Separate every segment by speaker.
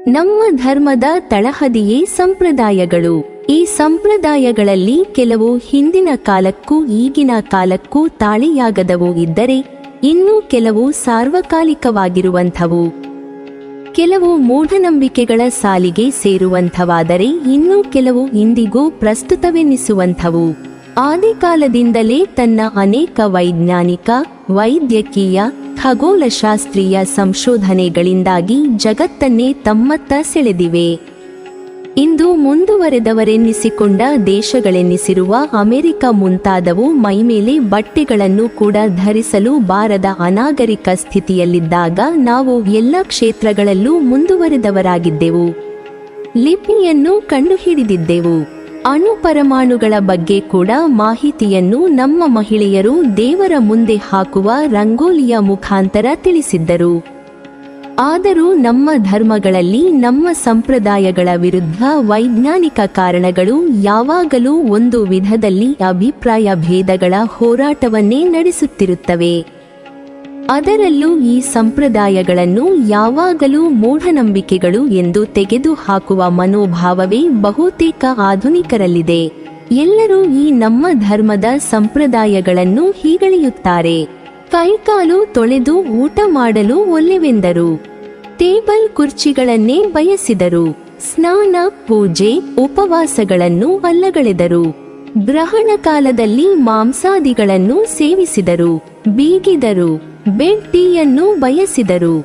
Speaker 1: ನಮ್ಮ ಧರ್ಮದ ತಳಹದಿಯೇ ಸಂಪ್ರದಾಯಗಳು. ಈ ಸಂಪ್ರದಾಯಗಳಲ್ಲಿ ಕೆಲವು ಹಿಂದಿನ ಕಾಲಕ್ಕೂ ಈಗಿನ ಕಾಲಕ್ಕೂ ತಾಳೆಯಾಗದವು ಇದ್ದರೆ, ಇನ್ನು ಕೆಲವು ಸಾರ್ವಕಾಲಿಕವಾಗಿರುವಂಥವು. ಕೆಲವು ಮೂಢನಂಬಿಕೆಗಳ ಸಾಲಿಗೆ ಸೇರುವಂಥವಾದರೆ ಇನ್ನು ಕೆಲವು ಇಂದಿಗೂ ಪ್ರಸ್ತುತವೆನ್ನಿಸುವಂಥವು. ಆದಿಕಾಲದಿಂದಲೇ ತನ್ನ ಅನೇಕ ವೈಜ್ಞಾನಿಕ, ವೈದ್ಯಕೀಯ, ಖಗೋಳಶಾಸ್ತ್ರೀಯ ಸಂಶೋಧನೆಗಳಿಂದಾಗಿ ಜಗತ್ತನ್ನೇ ತಮ್ಮತ್ತ ಸೆಳೆದಿವೆ. ಇಂದು ಮುಂದುವರೆದವರೆನ್ನಿಸಿಕೊಂಡ ದೇಶಗಳೆನ್ನಿಸಿರುವ ಅಮೆರಿಕ ಮುಂತಾದವು ಮೈಮೇಲೆ ಬಟ್ಟೆಗಳನ್ನು ಕೂಡ ಧರಿಸಲು ಬಾರದ ಅನಾಗರಿಕ ಸ್ಥಿತಿಯಲ್ಲಿದ್ದಾಗ ನಾವು ಎಲ್ಲ ಕ್ಷೇತ್ರಗಳಲ್ಲೂ ಮುಂದುವರೆದವರಾಗಿದ್ದೆವು. ಲಿಪಿಯನ್ನು ಕಂಡುಹಿಡಿದಿದ್ದೆವು. ಅಣುಪರಮಾಣುಗಳ ಬಗ್ಗೆ ಕೂಡ ಮಾಹಿತಿಯನ್ನು ನಮ್ಮ ಮಹಿಳೆಯರು ದೇವರ ಮುಂದೆ ಹಾಕುವ ರಂಗೋಲಿಯ ಮುಖಾಂತರ ತಿಳಿಸಿದ್ದರು. ಆದರೂ ನಮ್ಮ ಧರ್ಮಗಳಲ್ಲಿ, ನಮ್ಮ ಸಂಪ್ರದಾಯಗಳ ವಿರುದ್ಧ ವೈಜ್ಞಾನಿಕ ಕಾರಣಗಳು ಯಾವಾಗಲೂ ಒಂದು ವಿಧದಲ್ಲಿ ಅಭಿಪ್ರಾಯ ಭೇದಗಳ ಹೋರಾಟವನ್ನೇ ನಡೆಸುತ್ತಿರುತ್ತವೆ. ಅದರಲ್ಲೂ ಈ ಸಂಪ್ರದಾಯಗಳನ್ನು ಯಾವಾಗಲೂ ಮೂಢನಂಬಿಕೆಗಳು ಎಂದು ತೆಗೆದುಹಾಕುವ ಮನೋಭಾವವೇ ಬಹುತೇಕ ಆಧುನಿಕರಲ್ಲಿದೆ. ಎಲ್ಲರೂ ಈ ನಮ್ಮ ಧರ್ಮದ ಸಂಪ್ರದಾಯಗಳನ್ನು ಹೀಗಳೆಯುತ್ತಾರೆ. ಕೈಕಾಲು ತೊಳೆದು ಊಟ ಮಾಡಲು ಒಲ್ಲೆವೆಂದರು. ಟೇಬಲ್ ಕುರ್ಚಿಗಳನ್ನೇ ಬಯಸಿದರು. ಸ್ನಾನ, ಪೂಜೆ, ಉಪವಾಸಗಳನ್ನು ಅಲ್ಲಗಳೆದರು. ಗ್ರಹಣ ಕಾಲದಲ್ಲಿ ಮಾಂಸಾದಿಗಳನ್ನು ಸೇವಿಸಿದರು. ಬೀಗಿದರು. ಬೆಡ್ ಟೀಯನ್ನು ಬಯಸಿದರು.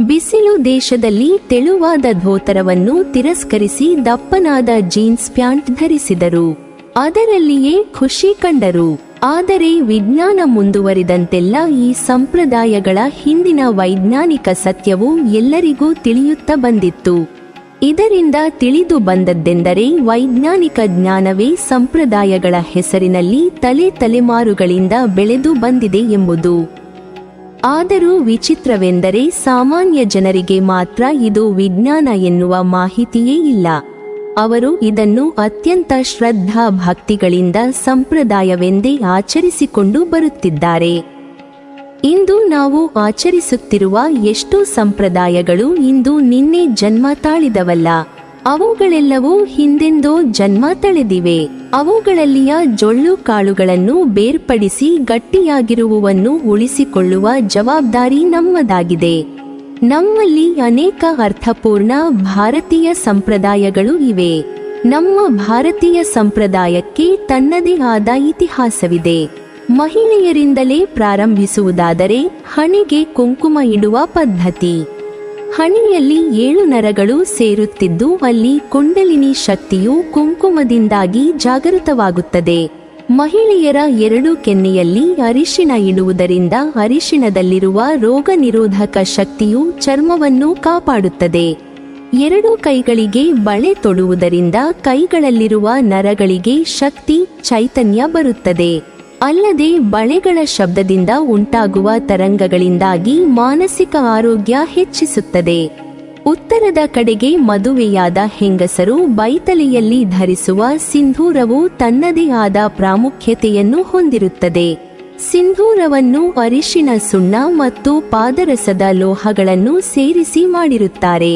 Speaker 1: ಬಿಸಿಲು ದೇಶದಲ್ಲಿ ತೆಳುವಾದ ಧೋತರವನ್ನು ತಿರಸ್ಕರಿಸಿ ದಪ್ಪನಾದ ಜೀನ್ಸ್ ಪ್ಯಾಂಟ್ ಧರಿಸಿದರು. ಅದರಲ್ಲಿಯೇ ಖುಷಿ ಕಂಡರು. ಆದರೆ ವಿಜ್ಞಾನ ಮುಂದುವರಿದಂತೆಲ್ಲ ಈ ಸಂಪ್ರದಾಯಗಳ ಹಿಂದಿನ ವೈಜ್ಞಾನಿಕ ಸತ್ಯವು ಎಲ್ಲರಿಗೂ ತಿಳಿಯುತ್ತಾ ಬಂದಿತ್ತು. ಇದರಿಂದ ತಿಳಿದು ಬಂದದ್ದೆಂದರೆ ವೈಜ್ಞಾನಿಕ ಜ್ಞಾನವೇ ಸಂಪ್ರದಾಯಗಳ ಹೆಸರಿನಲ್ಲಿ ತಲೆಮಾರುಗಳಿಂದ ಬೆಳೆದು ಬಂದಿದೆ ಎಂಬುದು. ಆದರೂ ವಿಚಿತ್ರವೆಂದರೆ ಸಾಮಾನ್ಯ ಜನರಿಗೆ ಮಾತ್ರ ಇದು ವಿಜ್ಞಾನ ಎನ್ನುವ ಮಾಹಿತಿಯೇ ಇಲ್ಲ. ಅವರು ಇದನ್ನು ಅತ್ಯಂತ ಶ್ರದ್ಧಾ ಭಕ್ತಿಗಳಿಂದ ಸಂಪ್ರದಾಯವೆಂದೇ ಆಚರಿಸಿಕೊಂಡು ಬರುತ್ತಿದ್ದಾರೆ. ಇಂದು ನಾವು ಆಚರಿಸುತ್ತಿರುವ ಎಷ್ಟೋ ಸಂಪ್ರದಾಯಗಳು ಇಂದು ನಿನ್ನೆ ಜನ್ಮ ತಾಳಿದವಲ್ಲ. ಅವುಗಳೆಲ್ಲವೂ ಹಿಂದೆಂದೋ ಜನ್ಮ ತಳೆದಿವೆ. ಅವುಗಳಲ್ಲಿಯ ಜೊಳ್ಳು ಕಾಳುಗಳನ್ನು ಬೇರ್ಪಡಿಸಿ ಗಟ್ಟಿಯಾಗಿರುವುವನ್ನು ಉಳಿಸಿಕೊಳ್ಳುವ ಜವಾಬ್ದಾರಿ ನಮ್ಮದಾಗಿದೆ. ನಮ್ಮಲ್ಲಿ ಅನೇಕ ಅರ್ಥಪೂರ್ಣ ಭಾರತೀಯ ಸಂಪ್ರದಾಯಗಳು ಇವೆ. ನಮ್ಮ ಭಾರತೀಯ ಸಂಪ್ರದಾಯಕ್ಕೆ ತನ್ನದೇ ಆದ ಇತಿಹಾಸವಿದೆ. ಮಹಿಳೆಯರಿಂದಲೇ ಪ್ರಾರಂಭಿಸುವುದಾದರೆ ಹಣೆಗೆ ಕುಂಕುಮ ಇಡುವ ಪದ್ಧತಿ. ಹಣೆಯಲ್ಲಿ 7 ನರಗಳು ಸೇರುತ್ತಿದ್ದು ಅಲ್ಲಿ ಕುಂಡಲಿನಿ ಶಕ್ತಿಯು ಕುಂಕುಮದಿಂದಾಗಿ ಜಾಗೃತವಾಗುತ್ತದೆ. ಮಹಿಳೆಯರ 2 ಕೆನ್ನೆಯಲ್ಲಿ ಅರಿಶಿಣ ಇಡುವುದರಿಂದ ಅರಿಶಿಣದಲ್ಲಿರುವ ರೋಗ ನಿರೋಧಕ ಶಕ್ತಿಯು ಚರ್ಮವನ್ನು ಕಾಪಾಡುತ್ತದೆ. 2 ಕೈಗಳಿಗೆ ಬಳೆ ತೊಡುವುದರಿಂದ ಕೈಗಳಲ್ಲಿರುವ ನರಗಳಿಗೆ ಶಕ್ತಿ, ಚೈತನ್ಯ ಬರುತ್ತದೆ. ಅಲ್ಲದೆ ಬಳೆಗಳ ಶಬ್ದದಿಂದ ಉಂಟಾಗುವ ತರಂಗಗಳಿಂದಾಗಿ ಮಾನಸಿಕ ಆರೋಗ್ಯ ಹೆಚ್ಚಿಸುತ್ತದೆ. ಉತ್ತರದ ಕಡೆಗೆ ಮದುವೆಯಾದ ಹೆಂಗಸರು ಬೈತಲೆಯಲ್ಲಿ ಧರಿಸುವ ಸಿಂಧೂರವು ತನ್ನದೇ ಆದ ಪ್ರಾಮುಖ್ಯತೆಯನ್ನು ಹೊಂದಿರುತ್ತದೆ. ಸಿಂಧೂರವನ್ನು ಅರಿಶಿಣ, ಸುಣ್ಣ ಮತ್ತು ಪಾದರಸದ ಲೋಹಗಳನ್ನು ಸೇರಿಸಿ ಮಾಡಿರುತ್ತಾರೆ.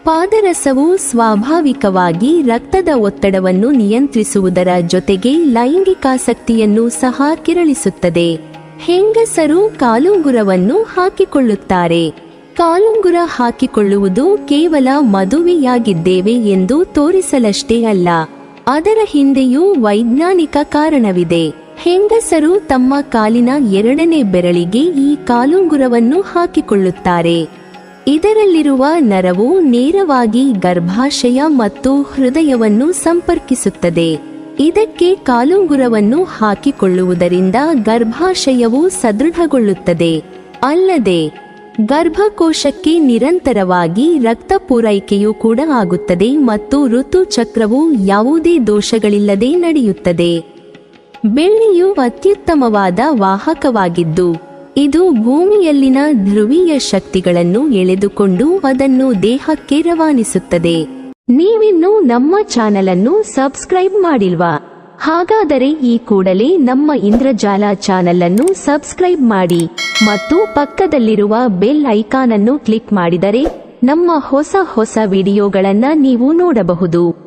Speaker 1: ಪಾದರಸವು ಸ್ವಾಭಾವಿಕವಾಗಿ ರಕ್ತದ ಒತ್ತಡವನ್ನು ನಿಯಂತ್ರಿಸುವುದರ ಜೊತೆಗೆ ಲೈಂಗಿಕಾಸಕ್ತಿಯನ್ನು ಸಹ ಕೆರಳಿಸುತ್ತದೆ. ಹೆಂಗಸರು ಕಾಲುಂಗುರವನ್ನು ಹಾಕಿಕೊಳ್ಳುತ್ತಾರೆ. ಕಾಲುಂಗುರ ಹಾಕಿಕೊಳ್ಳುವುದು ಕೇವಲ ಮದುವೆಯಾಗಿದ್ದೇವೆ ಎಂದು ತೋರಿಸಲಷ್ಟೇ ಅಲ್ಲ, ಅದರ ಹಿಂದೆಯೂ ವೈಜ್ಞಾನಿಕ ಕಾರಣವಿದೆ. ಹೆಂಗಸರು ತಮ್ಮ ಕಾಲಿನ 2ನೇ ಬೆರಳಿಗೆ ಈ ಕಾಲುಂಗುರವನ್ನು ಹಾಕಿಕೊಳ್ಳುತ್ತಾರೆ. ಇದರಲ್ಲಿರುವ ನರವು ನೇರವಾಗಿ ಗರ್ಭಾಶಯ ಮತ್ತು ಹೃದಯವನ್ನು ಸಂಪರ್ಕಿಸುತ್ತದೆ. ಇದಕ್ಕೆ ಕಾಲುಂಗುರವನ್ನು ಹಾಕಿಕೊಳ್ಳುವುದರಿಂದ ಗರ್ಭಾಶಯವು ಸದೃಢಗೊಳ್ಳುತ್ತದೆ. ಅಲ್ಲದೆ ಗರ್ಭಕೋಶಕ್ಕೆ ನಿರಂತರವಾಗಿ ರಕ್ತ ಪೂರೈಕೆಯೂ ಕೂಡ ಆಗುತ್ತದೆ ಮತ್ತು ಋತುಚಕ್ರವು ಯಾವುದೇ ದೋಷಗಳಿಲ್ಲದೆ ನಡೆಯುತ್ತದೆ. ಬೆಳ್ಳಿಯು ಅತ್ಯುತ್ತಮವಾದ ವಾಹಕವಾಗಿದ್ದು ಇದು ಭೂಮಿಯಲ್ಲಿನ ಧ್ರುವೀಯ ಶಕ್ತಿಗಳನ್ನು ಎಳೆದುಕೊಂಡು ಅದನ್ನು ದೇಹಕ್ಕೆ ರವಾನಿಸುತ್ತದೆ. ನೀವಿನ್ನೂ ನಮ್ಮ ಚಾನೆಲ್ ಅನ್ನು ಸಬ್ಸ್ಕ್ರೈಬ್ ಮಾಡಿಲ್ವಾ? ಹಾಗಾದರೆ ಈ ಕೂಡಲೇ ನಮ್ಮ ಇಂದ್ರಜಾಲ ಚಾನೆಲ್ ಅನ್ನು ಸಬ್ಸ್ಕ್ರೈಬ್ ಮಾಡಿ ಮತ್ತು ಪಕ್ಕದಲ್ಲಿರುವ ಬೆಲ್ ಐಕಾನ್ ಅನ್ನು ಕ್ಲಿಕ್ ಮಾಡಿದರೆ ನಮ್ಮ ಹೊಸ ವಿಡಿಯೋಗಳನ್ನ ನೀವು ನೋಡಬಹುದು.